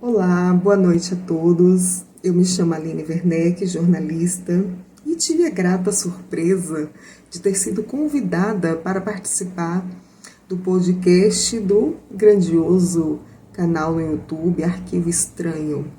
Olá, boa noite a todos. Eu me chamo Aline Werneck, jornalista, e tive a grata surpresa de ter sido convidada para participar do podcast do grandioso canal no YouTube Arquivo Estranho.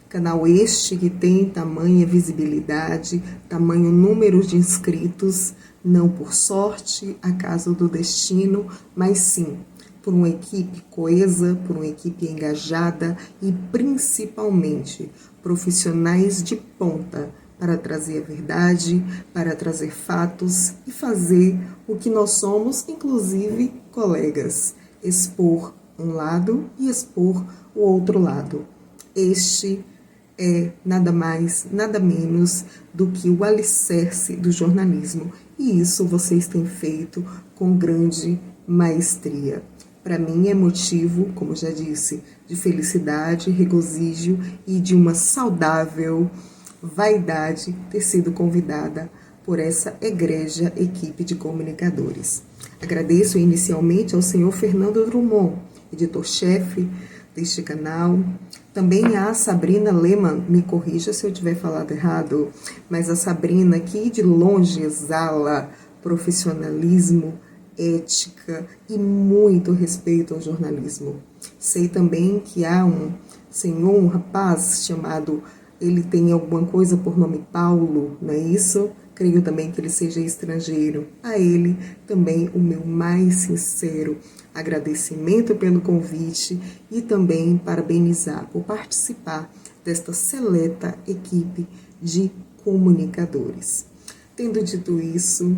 Canal este que tem tamanha visibilidade, tamanho número de inscritos, não por sorte, acaso do destino, mas sim por uma equipe coesa, por uma equipe engajada e principalmente profissionais de ponta para trazer a verdade, para trazer fatos e fazer o que nós somos, inclusive colegas, expor um lado e expor o outro lado. Este é nada mais, nada menos do que o alicerce do jornalismo, e isso vocês têm feito com grande maestria. Para mim é motivo, como já disse, de felicidade, regozijo e de uma saudável vaidade ter sido convidada por essa egrégia equipe de comunicadores. Agradeço inicialmente ao senhor Fernando Drummond, editor-chefe deste canal, também a Sabrina Lehmann, me corrija se eu tiver falado errado, mas a Sabrina que de longe exala profissionalismo, ética e muito respeito ao jornalismo. Sei também que há um senhor, um rapaz chamado, ele tem alguma coisa por nome Paulo, não é isso? Creio também que ele seja estrangeiro. A ele também o meu mais sincero agradecimento pelo convite e também parabenizar por participar desta seleta equipe de comunicadores. Tendo dito isso,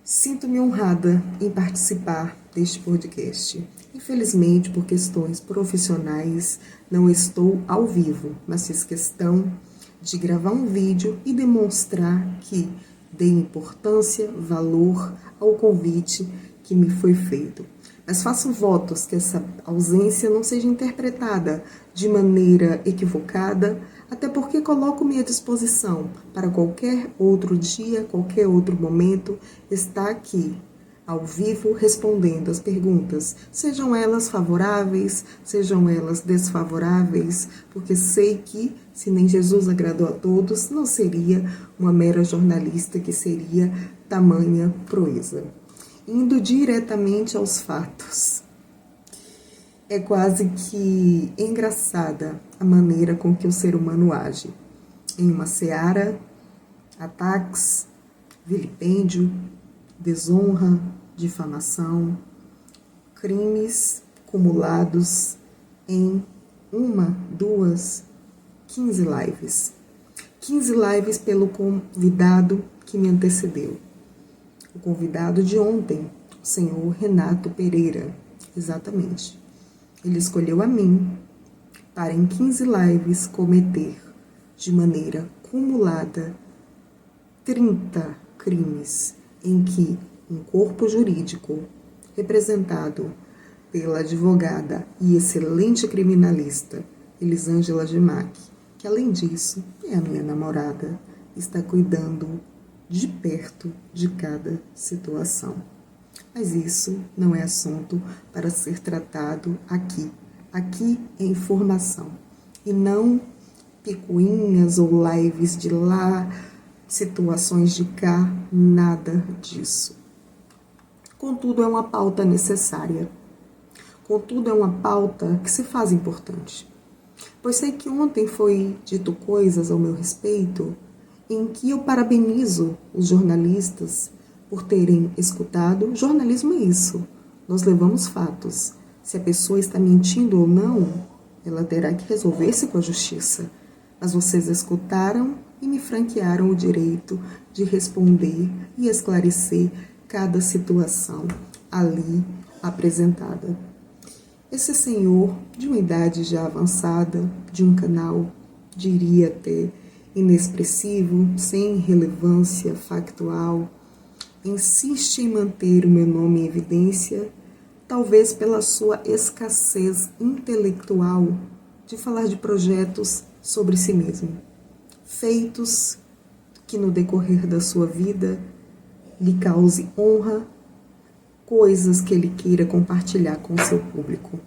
sinto-me honrada em participar deste podcast. Infelizmente, por questões profissionais, não estou ao vivo, mas fiz questão de gravar um vídeo e demonstrar que dei importância, valor ao convite que me foi feito. Mas faço votos que essa ausência não seja interpretada de maneira equivocada, até porque coloco-me à disposição para qualquer outro dia, qualquer outro momento, estar aqui, ao vivo, respondendo as perguntas, sejam elas favoráveis, sejam elas desfavoráveis, porque sei que, se nem Jesus agradou a todos, não seria uma mera jornalista que seria tamanha proeza. Indo diretamente aos fatos. É quase que engraçada a maneira com que o ser humano age. Em uma seara, ataques, vilipêndio, desonra, difamação, crimes acumulados em 1, 2, 15 lives. 15 lives pelo convidado que me antecedeu. O convidado de ontem, o senhor Renato Pereira, exatamente. Ele escolheu a mim para em 15 lives cometer de maneira cumulada 30 crimes em que um corpo jurídico representado pela advogada e excelente criminalista Elisângela Gimac, que além disso é a minha namorada, está cuidando de perto de cada situação. Mas isso não é assunto para ser tratado aqui. Aqui é informação e não picuinhas ou lives de lá, situações de cá, nada disso. Contudo, é uma pauta necessária. Contudo, é uma pauta que se faz importante. Pois sei que ontem foi dito coisas ao meu respeito em que eu parabenizo os jornalistas por terem escutado. Jornalismo é isso, nós levamos fatos. Se a pessoa está mentindo ou não, ela terá que resolver-se com a justiça. Mas vocês escutaram e me franquearam o direito de responder e esclarecer cada situação ali apresentada. Esse senhor, de uma idade já avançada, de um canal, diria até inexpressivo, sem relevância factual, insiste em manter o meu nome em evidência, talvez pela sua escassez intelectual de falar de projetos sobre si mesmo, feitos que no decorrer da sua vida lhe cause honra, coisas que ele queira compartilhar com o seu público.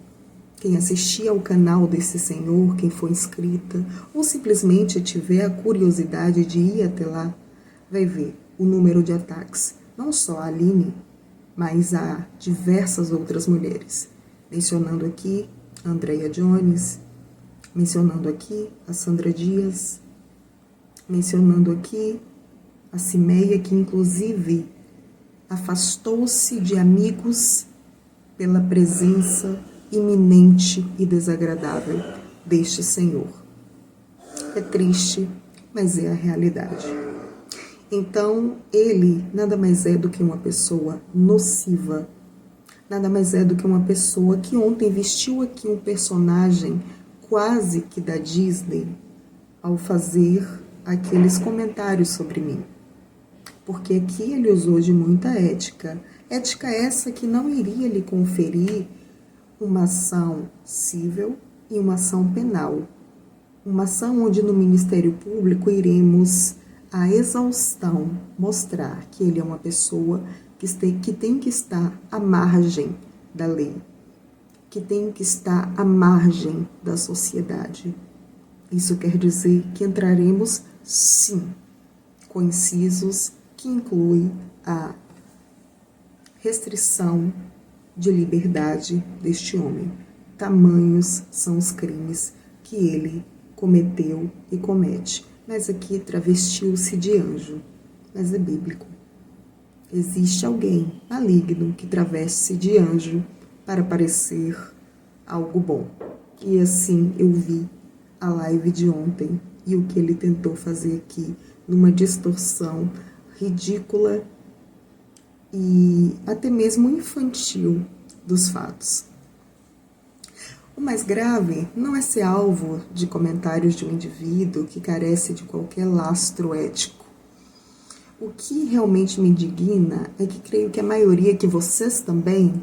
quem assistir ao canal desse senhor, quem for inscrita, ou simplesmente tiver a curiosidade de ir até lá, vai ver o número de ataques, não só a Aline, mas a diversas outras mulheres. Mencionando aqui a Andrea Jones, mencionando aqui a Sandra Dias, mencionando aqui a Cimeia, que inclusive afastou-se de amigos pela presença iminente e desagradável deste senhor. É triste, mas é a realidade. Então, ele nada mais é do que uma pessoa nociva, nada mais é do que uma pessoa que ontem vestiu aqui um personagem quase que da Disney ao fazer aqueles comentários sobre mim. Porque aqui ele usou de muita ética. Ética essa que não iria lhe conferir uma ação civil e uma ação penal. Uma ação onde no Ministério Público iremos a exaustão mostrar que ele é uma pessoa que tem que estar à margem da lei, que tem que estar à margem da sociedade. Isso quer dizer que entraremos, sim, com incisos que incluem a restrição de liberdade deste homem. Tamanhos são os crimes que ele cometeu e comete. Mas aqui travestiu-se de anjo, mas é bíblico. Existe alguém maligno que traveste-se de anjo para parecer algo bom. E assim eu vi a live de ontem e o que ele tentou fazer aqui numa distorção ridícula e até mesmo infantil dos fatos. O mais grave não é ser alvo de comentários de um indivíduo que carece de qualquer lastro ético. O que realmente me indigna é que creio que a maioria, que vocês também,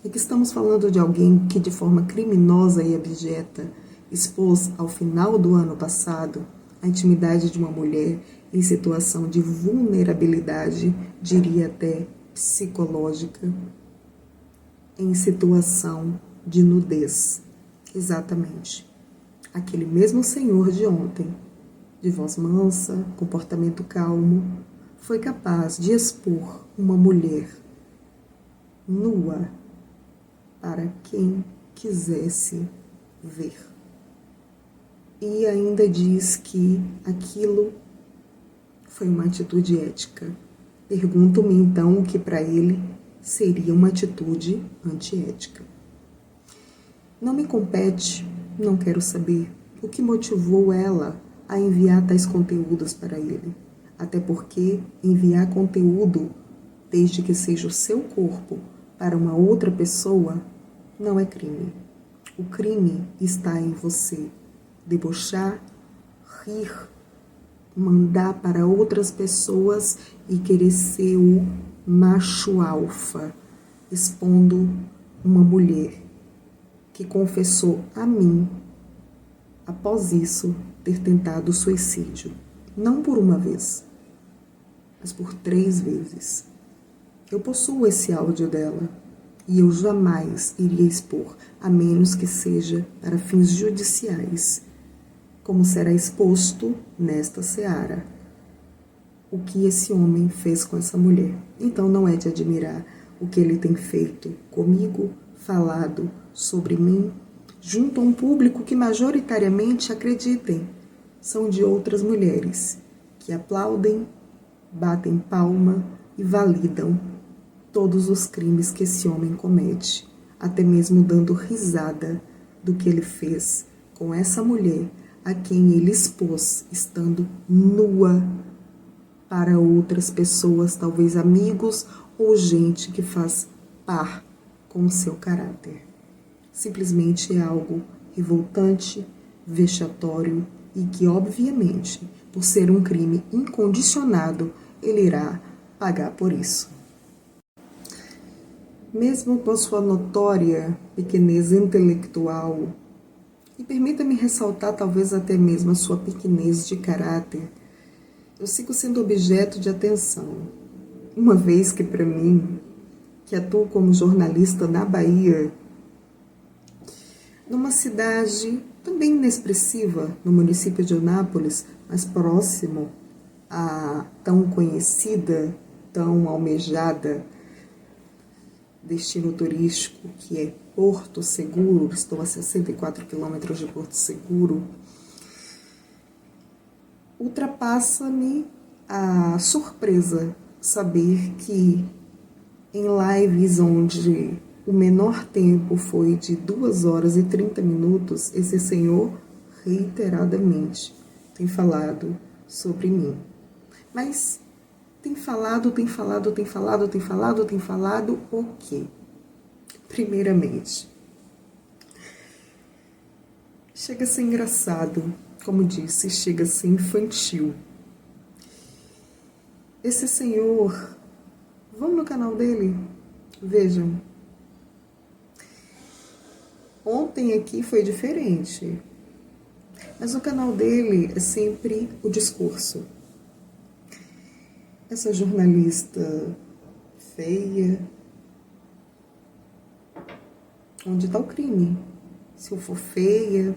é que estamos falando de alguém que de forma criminosa e abjeta expôs ao final do ano passado a intimidade de uma mulher em situação de vulnerabilidade, diria até psicológica, em situação de nudez. Exatamente. Aquele mesmo senhor de ontem, de voz mansa, comportamento calmo, foi capaz de expor uma mulher nua para quem quisesse ver. E ainda diz que aquilo foi uma atitude ética. Pergunto-me então o que para ele seria uma atitude antiética. Não me compete, não quero saber o que motivou ela a enviar tais conteúdos para ele. Até porque enviar conteúdo, desde que seja o seu corpo, para uma outra pessoa, não é crime. O crime está em você debochar, rir, mandar para outras pessoas e querer ser o macho alfa, expondo uma mulher que confessou a mim, após isso, ter tentado suicídio. Não por uma vez, mas por 3 vezes. Eu possuo esse áudio dela e eu jamais iria expor, a menos que seja para fins judiciais, como será exposto nesta seara o que esse homem fez com essa mulher. Então não é de admirar o que ele tem feito comigo, falado sobre mim, junto a um público que majoritariamente, acreditem, são de outras mulheres, que aplaudem, batem palma e validam todos os crimes que esse homem comete, até mesmo dando risada do que ele fez com essa mulher a quem ele expôs estando nua para outras pessoas, talvez amigos ou gente que faz par com o seu caráter. Simplesmente é algo revoltante, vexatório e que, obviamente, por ser um crime incondicionado, ele irá pagar por isso. Mesmo com sua notória pequenez intelectual, e permita-me ressaltar talvez até mesmo a sua pequenez de caráter, eu sigo sendo objeto de atenção, uma vez que para mim, que atuo como jornalista na Bahia, numa cidade também inexpressiva, no município de Eunápolis, mas próximo à tão conhecida, tão almejada destino turístico que é Porto Seguro. Estou a 64 quilômetros de Porto Seguro. Ultrapassa-me a surpresa saber que em lives onde o menor tempo foi de 2 horas e 30 minutos, esse senhor reiteradamente tem falado sobre mim. Mas tem falado o quê? Primeiramente, chega a ser engraçado, como disse, chega a ser infantil. Esse senhor, vão no canal dele, vejam. Ontem aqui foi diferente, mas o canal dele é sempre o discurso. Essa jornalista feia, onde está o crime? Se eu for feia,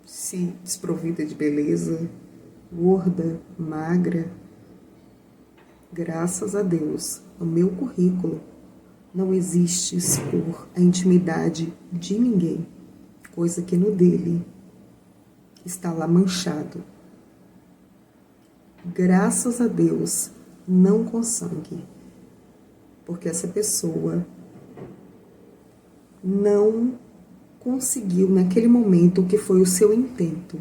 se desprovida de beleza, gorda, magra, graças a Deus, no meu currículo não existe expor a intimidade de ninguém, coisa que no dele está lá manchado. Graças a Deus, não com sangue, porque essa pessoa não conseguiu naquele momento o que foi o seu intento,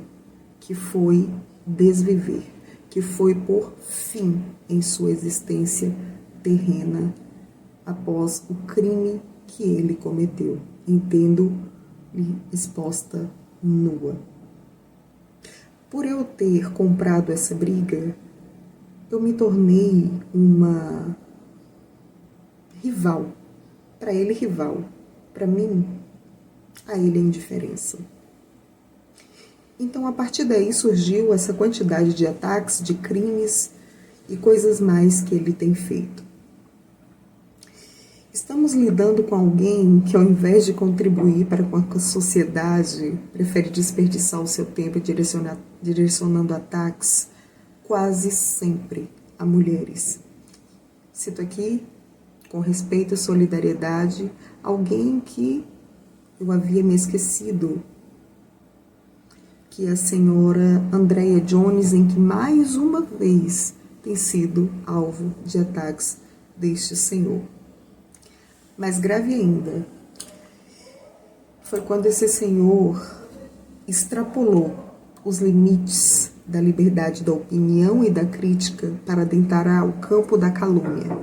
que foi desviver, que foi pôr fim em sua existência terrena após o crime que ele cometeu, entendo-lhe exposta nua. Por eu ter comprado essa briga, eu me tornei uma rival. Para ele, rival. Para mim, a ele é indiferença. Então, a partir daí surgiu essa quantidade de ataques, de crimes e coisas mais que ele tem feito. Estamos lidando com alguém que, ao invés de contribuir para com a sociedade, prefere desperdiçar o seu tempo direcionando ataques quase sempre a mulheres. Cito aqui, com respeito e solidariedade, alguém que eu havia me esquecido, que é a senhora Andrea Jones, em que mais uma vez tem sido alvo de ataques deste senhor. Mais grave ainda, foi quando esse senhor extrapolou os limites da liberdade da opinião e da crítica para adentrar o campo da calúnia,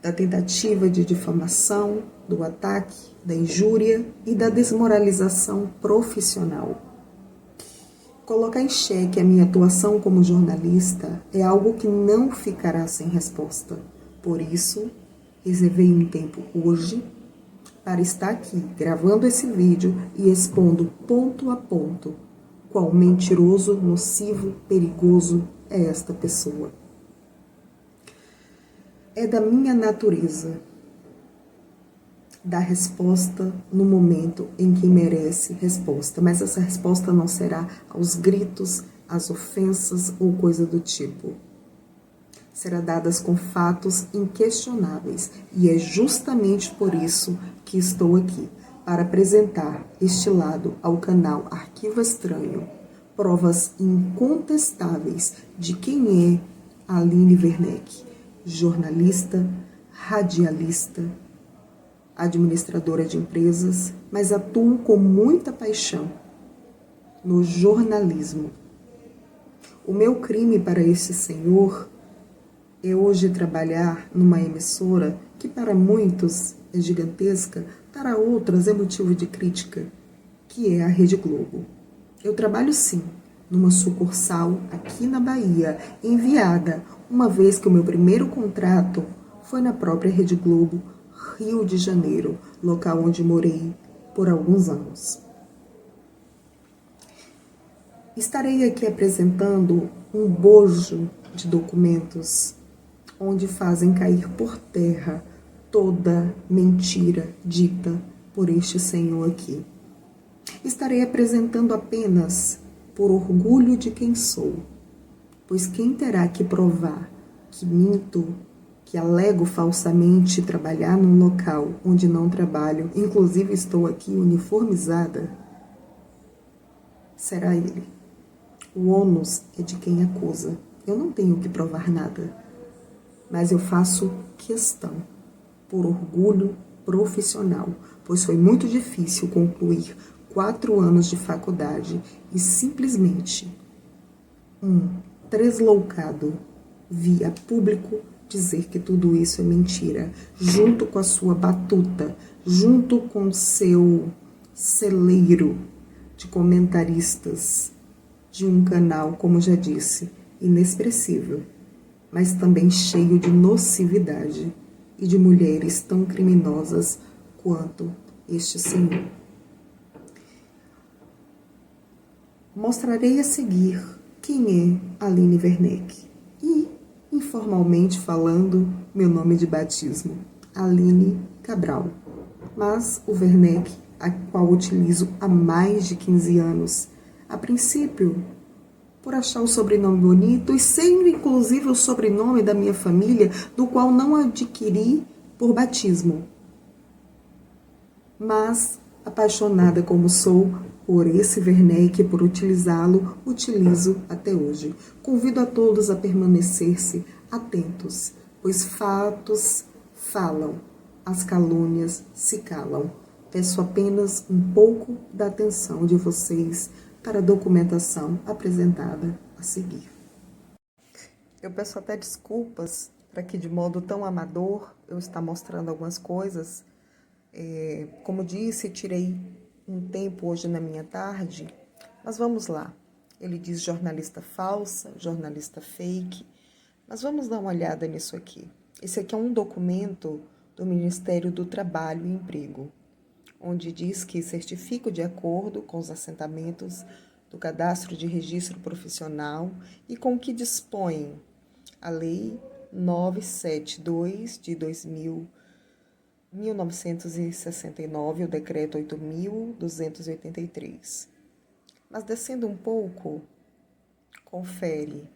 da tentativa de difamação, do ataque, da injúria e da desmoralização profissional. Colocar em xeque a minha atuação como jornalista é algo que não ficará sem resposta. Por isso, reservei um tempo hoje para estar aqui gravando esse vídeo e expondo ponto a ponto qual mentiroso, nocivo, perigoso é esta pessoa. É da minha natureza dar resposta no momento em que merece resposta, mas essa resposta não será aos gritos, às ofensas ou coisa do tipo. Será dadas com fatos inquestionáveis, e é justamente por isso que estou aqui, para apresentar este lado ao canal Arquivo Estranho, provas incontestáveis de quem é Aline Werneck, jornalista, radialista, administradora de empresas, mas atuo com muita paixão no jornalismo. O meu crime para esse senhor é hoje trabalhar numa emissora que para muitos é gigantesca, para outras é motivo de crítica, que é a Rede Globo. Eu trabalho sim numa sucursal aqui na Bahia, enviada, uma vez que o meu primeiro contrato foi na própria Rede Globo, Rio de Janeiro, local onde morei por alguns anos. Estarei aqui apresentando um bojo de documentos onde fazem cair por terra toda mentira dita por este senhor aqui. Estarei apresentando apenas por orgulho de quem sou, pois quem terá que provar que minto, que alego falsamente trabalhar num local onde não trabalho, inclusive estou aqui uniformizada, será ele. O ônus é de quem acusa. Eu não tenho que provar nada, mas eu faço questão, por orgulho profissional, pois foi muito difícil concluir 4 anos de faculdade e simplesmente tresloucado via público dizer que tudo isso é mentira, junto com a sua batuta, junto com seu celeiro de comentaristas de um canal, como já disse, inexpressível, mas também cheio de nocividade e de mulheres tão criminosas quanto este senhor. Mostrarei a seguir quem é Aline Werneck e, informalmente falando, meu nome de batismo, Aline Cabral. Mas o Werneck, a qual utilizo há mais de 15 anos, a princípio, por achar o sobrenome bonito e sendo inclusive o sobrenome da minha família, do qual não adquiri por batismo. Mas, apaixonada como sou por esse Werneck, por utilizá-lo, utilizo até hoje. Convido a todos a permanecer-se atentos, pois fatos falam, as calúnias se calam. Peço apenas um pouco da atenção de vocês para a documentação apresentada a seguir. Eu peço até desculpas para que, de modo tão amador, eu estar mostrando algumas coisas. Como disse, tirei um tempo hoje na minha tarde, mas vamos lá. Ele diz jornalista falsa, jornalista fake, mas vamos dar uma olhada nisso aqui. Esse aqui é um documento do Ministério do Trabalho e Emprego, onde diz que certifico de acordo com os assentamentos do Cadastro de Registro Profissional e com que dispõe a Lei 972 de 1969, o Decreto 8.283. Mas descendo um pouco, confere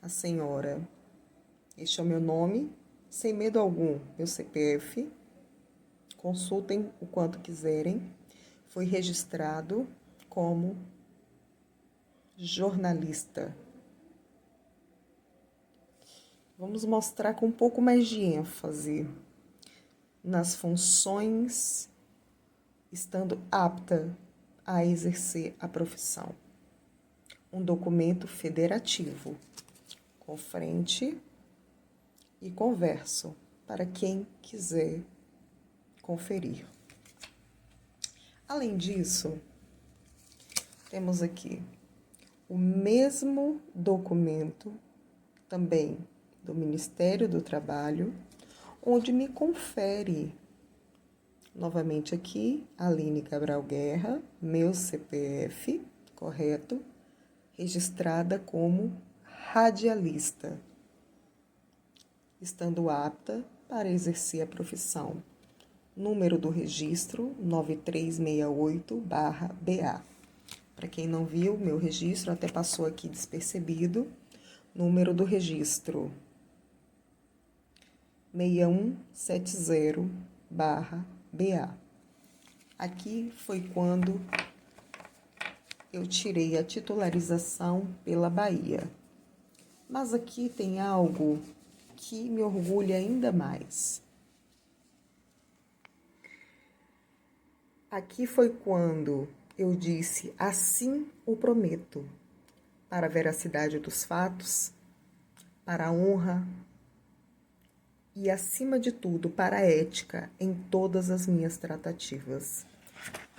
a senhora. Este é o meu nome, sem medo algum, meu CPF. Consultem o quanto quiserem. Foi registrado como jornalista. Vamos mostrar com um pouco mais de ênfase nas funções, estando apta a exercer a profissão. Um documento federativo, com frente e com verso, para quem quiser conferir. Além disso, temos aqui o mesmo documento, também do Ministério do Trabalho, onde me confere, novamente aqui, Aline Cabral Guerra, meu CPF, correto, registrada como radialista, estando apta para exercer a profissão. Número do registro 9368/BA. Para quem não viu, meu registro até passou aqui despercebido. Número do registro 6170/BA. Aqui foi quando eu tirei a titularização pela Bahia. Mas aqui tem algo que me orgulha ainda mais. Aqui foi quando eu disse, assim o prometo, para a veracidade dos fatos, para a honra e, acima de tudo, para a ética em todas as minhas tratativas.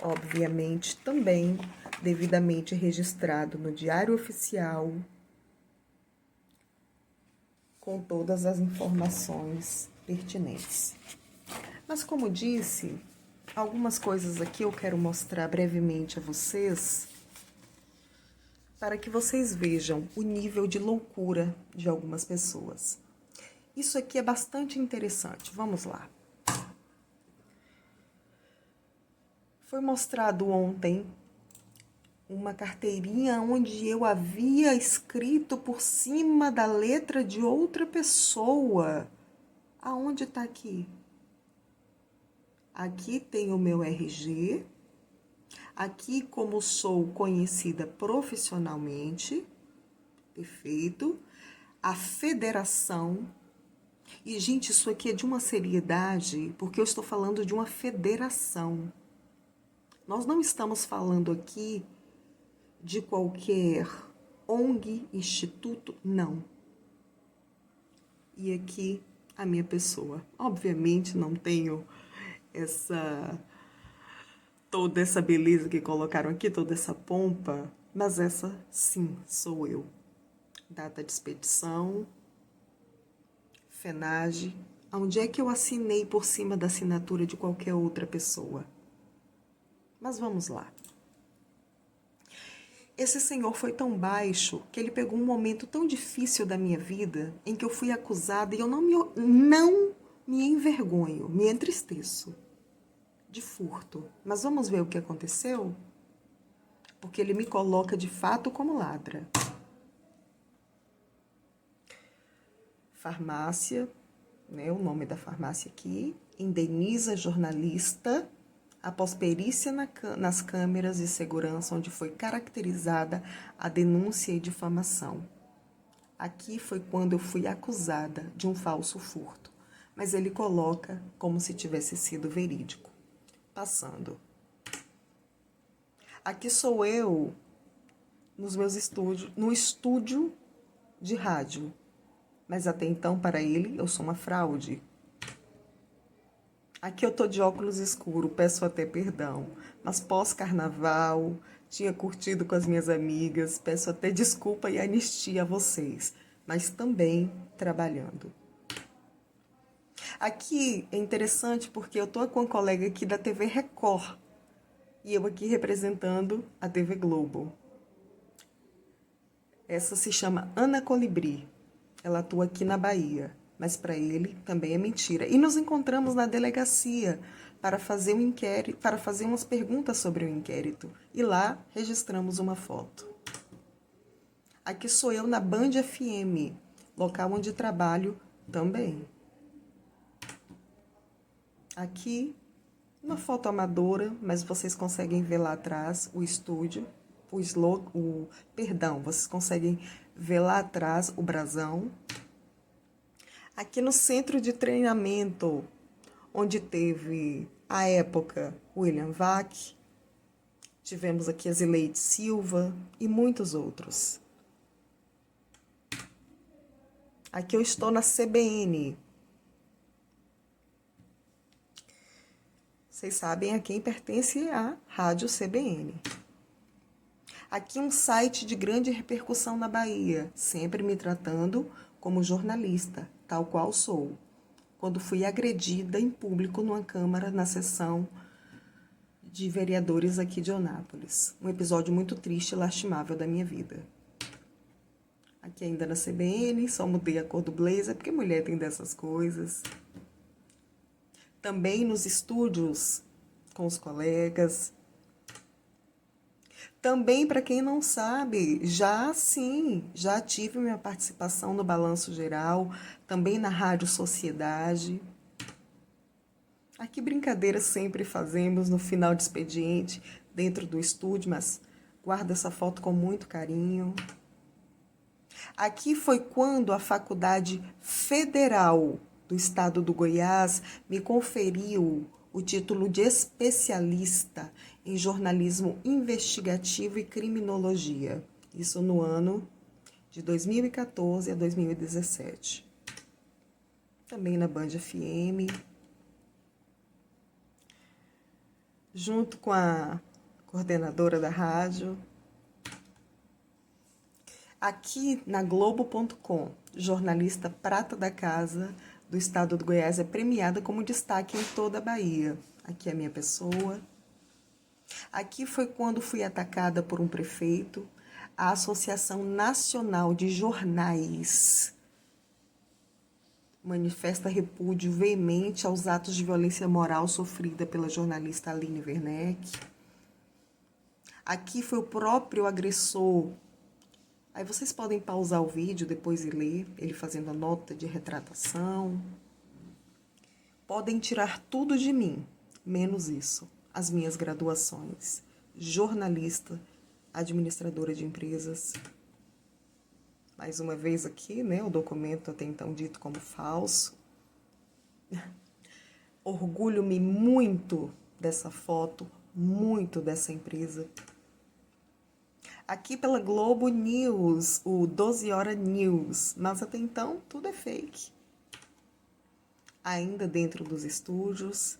Obviamente, também devidamente registrado no Diário Oficial, com todas as informações pertinentes. Mas, como disse, algumas coisas aqui eu quero mostrar brevemente a vocês, para que vocês vejam o nível de loucura de algumas pessoas. Isso aqui é bastante interessante. Vamos lá. Foi mostrado ontem uma carteirinha onde eu havia escrito por cima da letra de outra pessoa. Aonde está aqui? Aqui tem o meu RG. Aqui, como sou conhecida profissionalmente, perfeito. A federação. E, gente, isso aqui é de uma seriedade, porque eu estou falando de uma federação. Nós não estamos falando aqui de qualquer ONG, instituto, não. E aqui a minha pessoa. Obviamente não tenho toda essa beleza que colocaram aqui, toda essa pompa, mas essa sim sou eu. Data de expedição, FENAGE, onde é que eu assinei por cima da assinatura de qualquer outra pessoa? Mas vamos lá. Esse senhor foi tão baixo que ele pegou um momento tão difícil da minha vida em que eu fui acusada e eu não me envergonho, me entristeço de furto. Mas vamos ver o que aconteceu? Porque ele me coloca de fato como ladra. Farmácia, né, o nome da farmácia aqui, indeniza jornalista após perícia nas câmeras de segurança onde foi caracterizada a denúncia e difamação. Aqui foi quando eu fui acusada de um falso furto, mas ele coloca como se tivesse sido verídico. Passando. Aqui sou eu nos meus estúdios, no estúdio de rádio, mas até então para ele eu sou uma fraude. Aqui eu tô de óculos escuro, peço até perdão, mas pós-carnaval, tinha curtido com as minhas amigas, peço até desculpa e anistia a vocês, mas também trabalhando. Aqui é interessante porque eu tô com uma colega aqui da TV Record e eu aqui representando a TV Globo. Essa se chama Ana Colibri, ela atua aqui na Bahia. Mas para ele também é mentira. E nos encontramos na delegacia para fazer um inquérito, para fazer umas perguntas sobre o inquérito. E lá registramos uma foto. Aqui sou eu na Band FM, local onde trabalho também. Aqui, uma foto amadora, mas vocês conseguem ver lá atrás o estúdio, vocês conseguem ver lá atrás o brasão. Aqui no centro de treinamento, onde teve, à época, William Vac, tivemos aqui a Zileide Silva e muitos outros. Aqui eu estou na CBN. Vocês sabem a quem pertence a Rádio CBN. Aqui um site de grande repercussão na Bahia, sempre me tratando como jornalista, tal qual sou, quando fui agredida em público numa câmara na sessão de vereadores aqui de Onápolis. Um episódio muito triste e lastimável da minha vida. Aqui ainda na CBN, só mudei a cor do blazer, porque mulher tem dessas coisas. Também nos estúdios com os colegas. Também, para quem não sabe, já tive minha participação no Balanço Geral, também na Rádio Sociedade. Aqui brincadeiras sempre fazemos no final de expediente, dentro do estúdio, mas guardo essa foto com muito carinho. Aqui foi quando a Faculdade Federal do Estado do Goiás me conferiu o título de especialista em jornalismo investigativo e criminologia. Isso no ano de 2014 a 2017. Também na Band FM. Junto com a coordenadora da rádio. Aqui na Globo.com, jornalista prata da casa do estado do Goiás é premiada como destaque em toda a Bahia. Aqui é a minha pessoa. Aqui foi quando fui atacada por um prefeito, a Associação Nacional de Jornais manifesta repúdio veemente aos atos de violência moral sofrida pela jornalista Aline Werneck. Aqui foi o próprio agressor. Aí vocês podem pausar o vídeo depois e ler ele fazendo a nota de retratação. Podem tirar tudo de mim, menos isso. As minhas graduações. Jornalista, administradora de empresas. Mais uma vez aqui, né, o documento até então dito como falso. Orgulho-me muito dessa foto, muito dessa empresa. Aqui pela Globo News, o 12 Horas News, mas até então tudo é fake. Ainda dentro dos estúdios.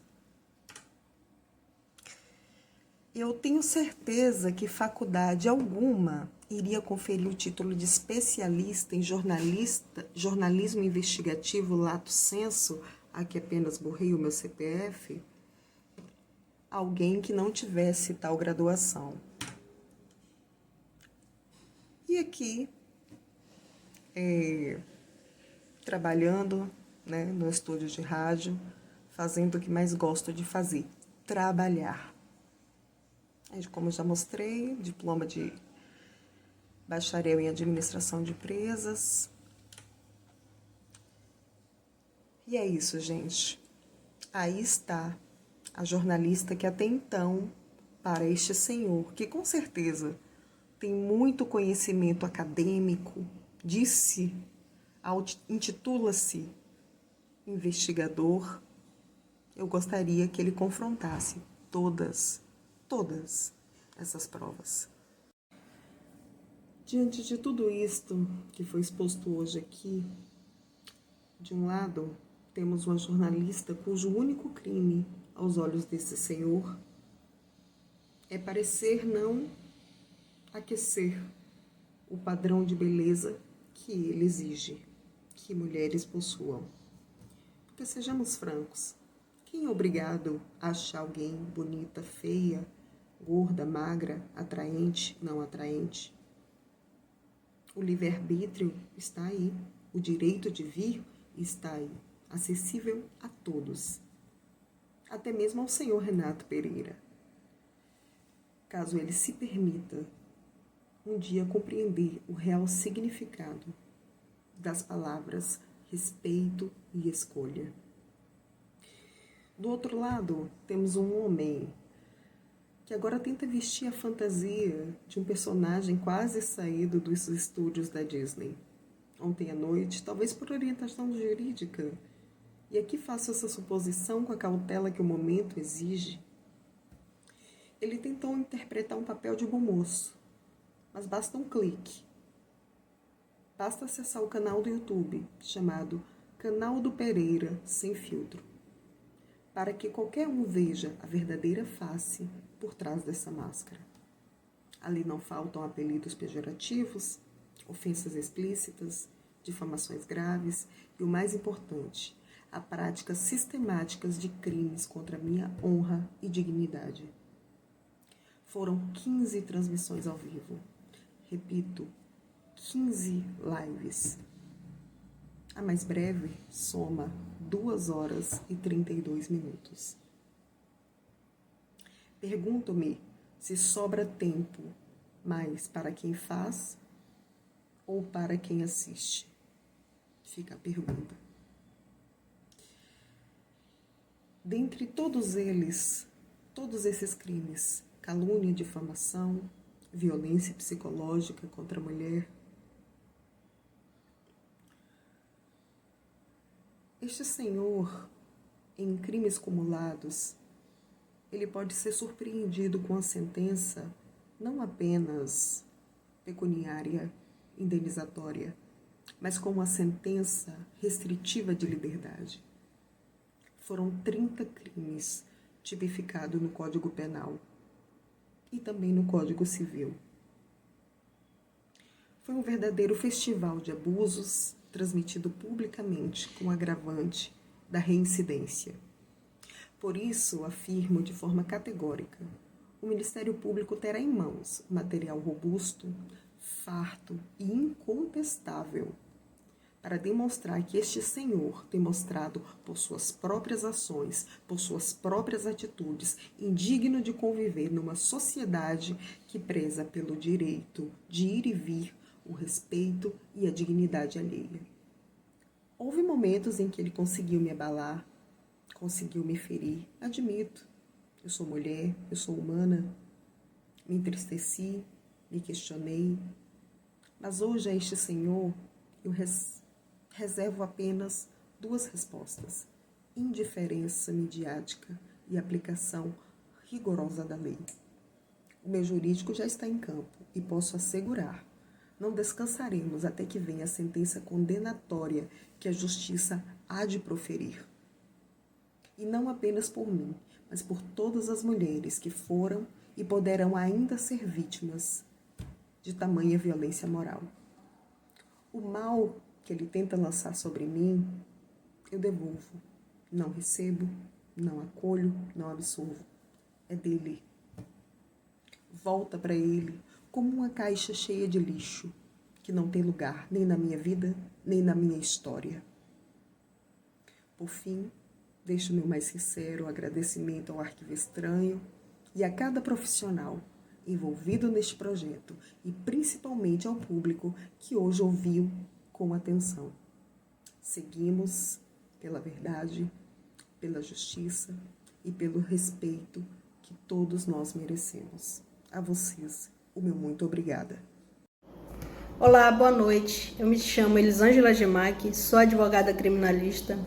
Eu tenho certeza que faculdade alguma iria conferir o título de especialista em jornalismo investigativo lato sensu, a que apenas borrei o meu CPF, alguém que não tivesse tal graduação. E aqui, trabalhando, né, no estúdio de rádio, fazendo o que mais gosto de fazer, trabalhar. Como eu já mostrei, diploma de bacharel em administração de empresas. E é isso, gente. Aí está a jornalista que até então, para este senhor, que com certeza tem muito conhecimento acadêmico, intitula-se investigador, eu gostaria que ele confrontasse todas essas provas. Diante de tudo isto que foi exposto hoje aqui, de um lado, temos uma jornalista cujo único crime, aos olhos desse senhor, é parecer não aquecer o padrão de beleza que ele exige que mulheres possuam. Porque sejamos francos, quem é obrigado a achar alguém bonita, feia, gorda, magra, atraente, não atraente? O livre-arbítrio está aí, o direito de vir está aí, acessível a todos, até mesmo ao senhor Renato Pereira. Caso ele se permita um dia compreender o real significado das palavras respeito e escolha. Do outro lado, temos um homem que agora tenta vestir a fantasia de um personagem quase saído dos estúdios da Disney. Ontem à noite, talvez por orientação jurídica, e aqui faço essa suposição com a cautela que o momento exige, ele tentou interpretar um papel de bom moço, mas basta um clique. Basta acessar o canal do YouTube, chamado Canal do Pereira Sem Filtro, para que qualquer um veja a verdadeira face por trás dessa máscara. Ali não faltam apelidos pejorativos, ofensas explícitas, difamações graves e, o mais importante, a práticas sistemáticas de crimes contra a minha honra e dignidade. Foram 15 transmissões ao vivo. Repito, 15 lives. A mais breve soma 2 horas e 32 minutos. Pergunto-me se sobra tempo mais para quem faz ou para quem assiste. Fica a pergunta. Dentre todos eles, todos esses crimes, calúnia, difamação, violência psicológica contra a mulher, este senhor, em crimes cumulados, ele pode ser surpreendido com a sentença não apenas pecuniária, indenizatória, mas com uma sentença restritiva de liberdade. Foram 30 crimes tipificados no Código Penal e também no Código Civil. Foi um verdadeiro festival de abusos transmitido publicamente com o agravante da reincidência. Por isso, afirmo de forma categórica, o Ministério Público terá em mãos material robusto, farto e incontestável para demonstrar que este Senhor tem mostrado por suas próprias ações, por suas próprias atitudes, indigno de conviver numa sociedade que preza pelo direito de ir e vir, o respeito e a dignidade alheia. Houve momentos em que ele conseguiu me abalar, conseguiu me ferir, admito. Eu sou mulher, eu sou humana, me entristeci, me questionei, mas hoje a este Senhor eu reservo apenas 2 respostas: indiferença midiática e aplicação rigorosa da lei. O meu jurídico já está em campo e posso assegurar, não descansaremos até que venha a sentença condenatória que a justiça há de proferir. E não apenas por mim, mas por todas as mulheres que foram e poderão ainda ser vítimas de tamanha violência moral. O mal que ele tenta lançar sobre mim, eu devolvo. Não recebo, não acolho, não absorvo. É dele. Volta para ele como uma caixa cheia de lixo, que não tem lugar nem na minha vida, nem na minha história. Por fim, deixo meu mais sincero agradecimento ao Arquivo Estranho e a cada profissional envolvido neste projeto e principalmente ao público que hoje ouviu com atenção. Seguimos pela verdade, pela justiça e pelo respeito que todos nós merecemos. A vocês, o meu muito obrigada. Olá, boa noite. Eu me chamo Elisângela Gemac, sou advogada criminalista,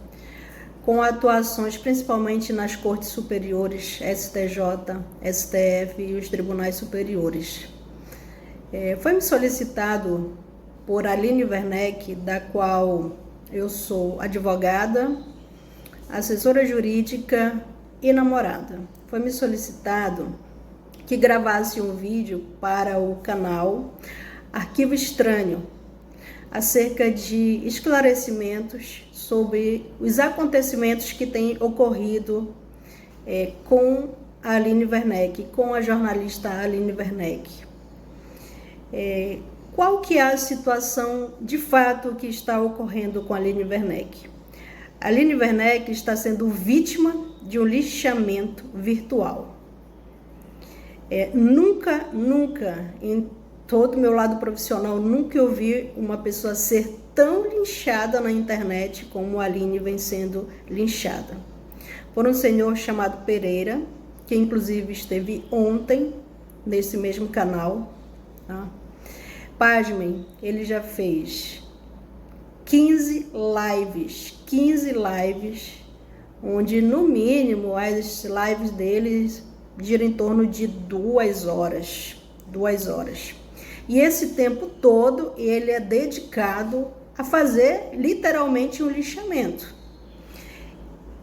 com atuações principalmente nas cortes superiores, STJ, STF e os tribunais superiores. Foi-me solicitado por Aline Werneck, da qual eu sou advogada, assessora jurídica e namorada. Foi-me solicitado que gravasse um vídeo para o canal Arquivo Estranho, acerca de esclarecimentos sobre os acontecimentos que têm ocorrido com a Aline Werneck, com a jornalista Aline Werneck. Qual que é a situação de fato que está ocorrendo com a Aline Werneck? A Aline Werneck está sendo vítima de um lixamento virtual. Nunca, em todo o meu lado profissional, nunca eu vi uma pessoa ser tão linchada na internet como a Aline vem sendo linchada. Por um senhor chamado Pereira, que inclusive esteve ontem nesse mesmo canal. Tá? Pasmem, ele já fez 15 lives, onde no mínimo as lives deles giram em torno de 2 horas. E esse tempo todo ele é dedicado a fazer literalmente um lixamento.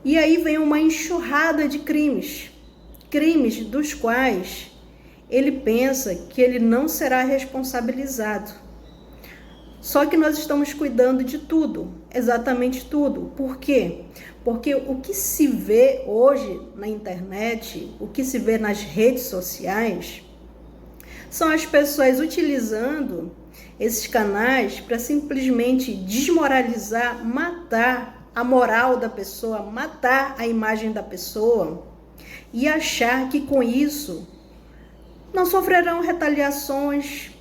E aí vem uma enxurrada de crimes dos quais ele pensa que ele não será responsabilizado. Só que nós estamos cuidando de tudo, exatamente tudo. Por quê? Porque o que se vê hoje na internet, o que se vê nas redes sociais, são as pessoas utilizando esses canais para simplesmente desmoralizar, matar a moral da pessoa, matar a imagem da pessoa e achar que com isso não sofrerão retaliações,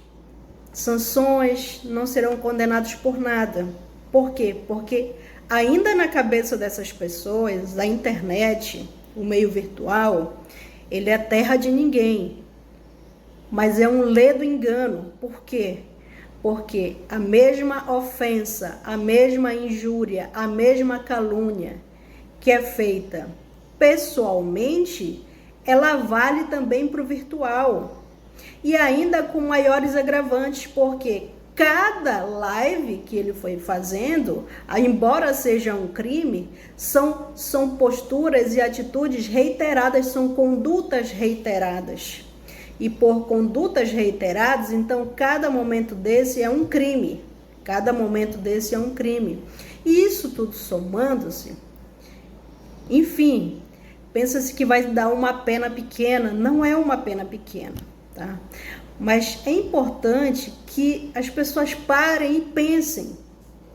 sanções, não serão condenados por nada. Por quê? Porque ainda na cabeça dessas pessoas, a internet, o meio virtual, ele é terra de ninguém. Mas é um ledo engano. Por quê? Porque a mesma ofensa, a mesma injúria, a mesma calúnia que é feita pessoalmente, ela vale também para o virtual. E ainda com maiores agravantes, porque cada live que ele foi fazendo, embora seja um crime, são posturas e atitudes reiteradas, são condutas reiteradas. E por condutas reiteradas, então cada momento desse é um crime. E isso tudo somando-se, enfim, pensa-se que vai dar uma pena pequena. Não é uma pena pequena, tá? Mas é importante que as pessoas parem e pensem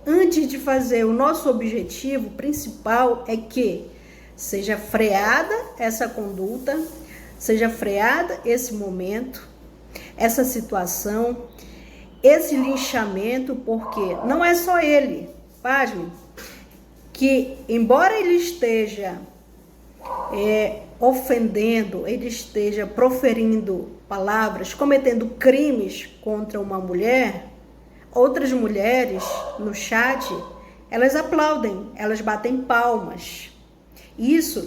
antes de fazer, o nosso objetivo principal é que seja freada essa conduta, seja freada esse momento, essa situação, esse linchamento, porque não é só ele, pasme, que embora ele esteja ofendendo, ele esteja proferindo palavras, cometendo crimes contra uma mulher, outras mulheres no chat, elas aplaudem, elas batem palmas. Isso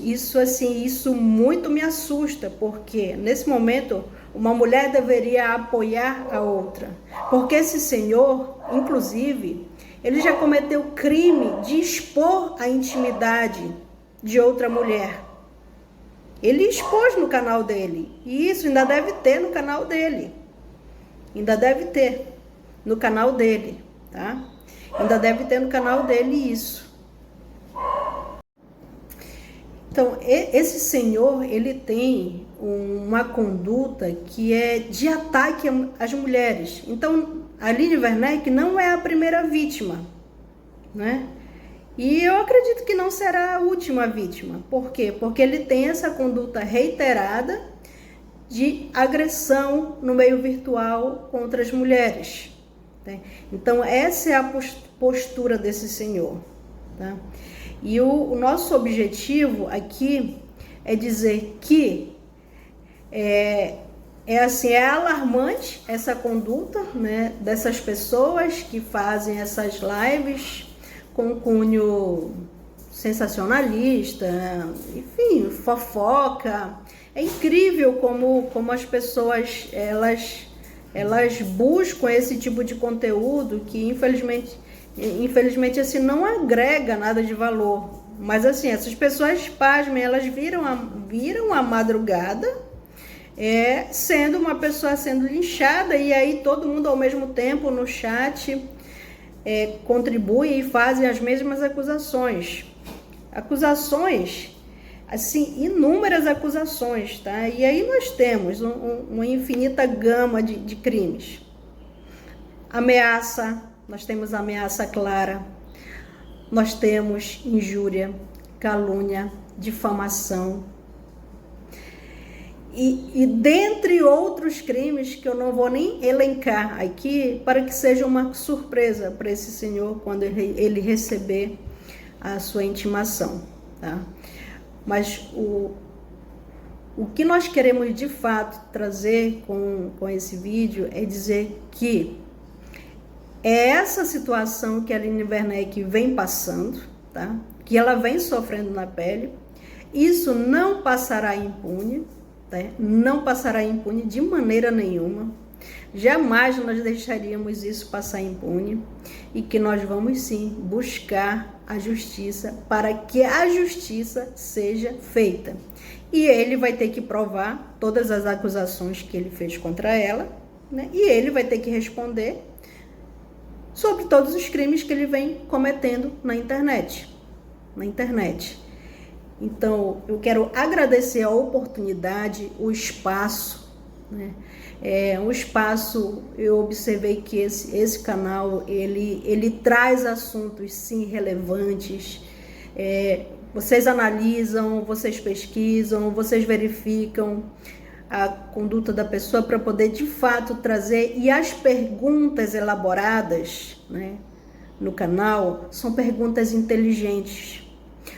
muito me assusta, porque nesse momento uma mulher deveria apoiar a outra, porque esse senhor, inclusive, ele já cometeu o crime de expor a intimidade de outra mulher. Ele expôs no canal dele, e isso ainda deve ter no canal dele, ainda deve ter no canal dele, tá? Ainda deve ter no canal dele isso. Então, esse senhor, ele tem uma conduta que é de ataque às mulheres. Então, a Aline Werneck não é a primeira vítima, né? E eu acredito que não será a última vítima. Por quê? Porque ele tem essa conduta reiterada de agressão no meio virtual contra as mulheres. Né? Então, essa é a postura desse senhor, tá? E o nosso objetivo aqui é dizer que é alarmante essa conduta, né, dessas pessoas que fazem essas lives com cunho sensacionalista, enfim, fofoca. É incrível como as pessoas elas buscam esse tipo de conteúdo que infelizmente assim, não agrega nada de valor. Mas assim, essas pessoas, pasmem, elas viram a madrugada sendo uma pessoa sendo linchada, e aí todo mundo ao mesmo tempo no chat contribui e fazem as mesmas acusações, assim, inúmeras acusações, tá? E aí nós temos uma infinita gama de crimes. Ameaça, nós temos ameaça clara, nós temos injúria, calúnia, difamação, e dentre outros crimes que eu não vou nem elencar aqui, para que seja uma surpresa para esse senhor quando ele receber a sua intimação, tá? Mas o que nós queremos de fato trazer com esse vídeo é dizer que é essa situação que a Aline Werneck vem passando, tá? Que ela vem sofrendo na pele. Isso não passará impune, tá? Não passará impune de maneira nenhuma. Jamais nós deixaríamos isso passar impune, e que nós vamos sim buscar a justiça para que a justiça seja feita. E ele vai ter que provar todas as acusações que ele fez contra ela, né? E ele vai ter que responder sobre todos os crimes que ele vem cometendo na internet. Então, eu quero agradecer a oportunidade, o espaço, né? Um espaço, eu observei que esse canal, ele traz assuntos, sim, relevantes. Vocês analisam, vocês pesquisam, vocês verificam a conduta da pessoa para poder, de fato, trazer. E as perguntas elaboradas, né, no canal são perguntas inteligentes.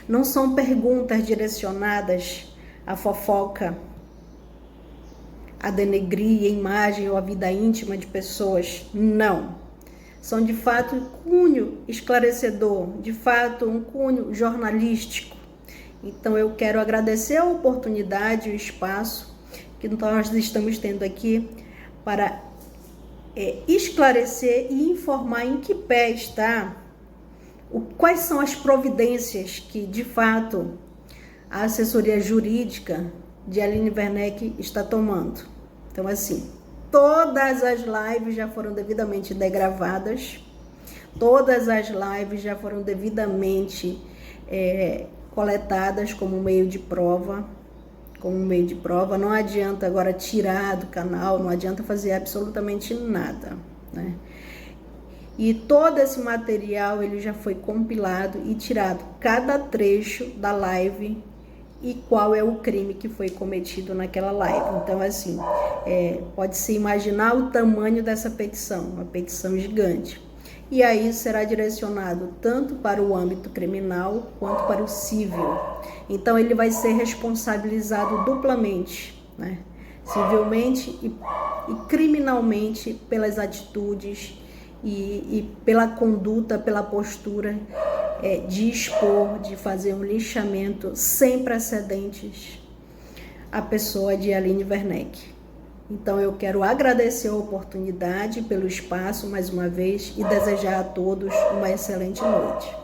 Não são perguntas direcionadas à fofoca, a denegrir a imagem ou a vida íntima de pessoas. Não. São, de fato, um cunho esclarecedor, de fato, um cunho jornalístico. Então, eu quero agradecer a oportunidade e o espaço que nós estamos tendo aqui para esclarecer e informar em que pé está, quais são as providências que, de fato, a assessoria jurídica de Aline Werneck está tomando. Então, assim, todas as lives já foram devidamente degravadas, todas as lives já foram devidamente coletadas como meio de prova, não adianta agora tirar do canal, não adianta fazer absolutamente nada, né? E todo esse material ele já foi compilado e tirado cada trecho da live e qual é o crime que foi cometido naquela live. Então, assim, pode-se imaginar o tamanho dessa petição, uma petição gigante. E aí será direcionado tanto para o âmbito criminal quanto para o civil. Então, ele vai ser responsabilizado duplamente, né? Civilmente e criminalmente pelas atitudes e pela conduta, pela postura de expor, de fazer um lixamento sem precedentes à pessoa de Aline Werneck. Então eu quero agradecer a oportunidade pelo espaço mais uma vez e desejar a todos uma excelente noite.